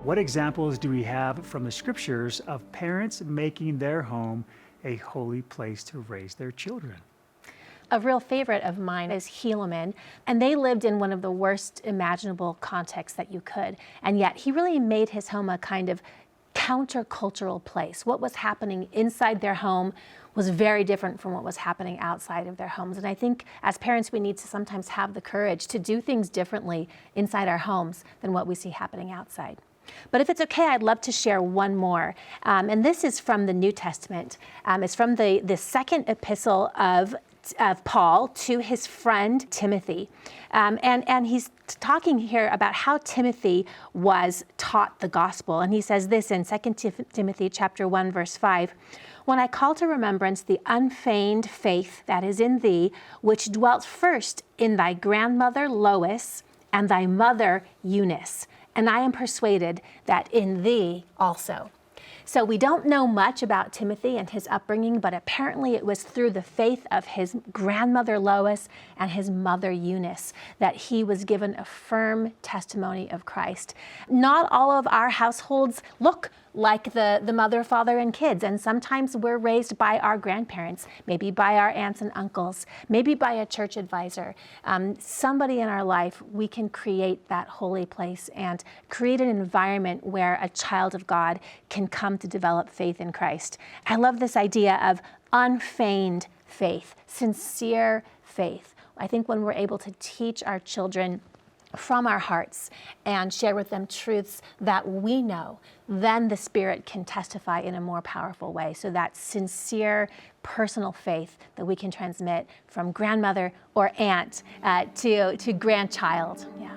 What examples do we have from the scriptures of parents making their home a holy place to raise their children? A real favorite of mine is Helaman, and they lived in one of the worst imaginable contexts that you could, and yet he really made his home a kind of countercultural place. What was happening inside their home was very different from what was happening outside of their homes. And I think as parents, we need to sometimes have the courage to do things differently inside our homes than what we see happening outside. But if it's okay, I'd love to share one more. And this is from the New Testament. It's from the second epistle of Paul to his friend Timothy. And he's talking here about how Timothy was taught the gospel. And he says this in 2 Timothy chapter 1, verse 5. When I call to remembrance the unfeigned faith that is in thee, which dwelt first in thy grandmother Lois and thy mother Eunice, and I am persuaded that in thee also. So we don't know much about Timothy and his upbringing, but apparently it was through the faith of his grandmother Lois and his mother Eunice that he was given a firm testimony of Christ. Not all of our households look like the mother, father, and kids. And sometimes we're raised by our grandparents, maybe by our aunts and uncles, maybe by a church advisor. Somebody in our life, we can create that holy place and create an environment where a child of God can come to develop faith in Christ. I love this idea of unfeigned faith, sincere faith. I think when we're able to teach our children from our hearts and share with them truths that we know, then the Spirit can testify in a more powerful way. So that sincere, personal faith that we can transmit from grandmother or aunt to grandchild. Yeah.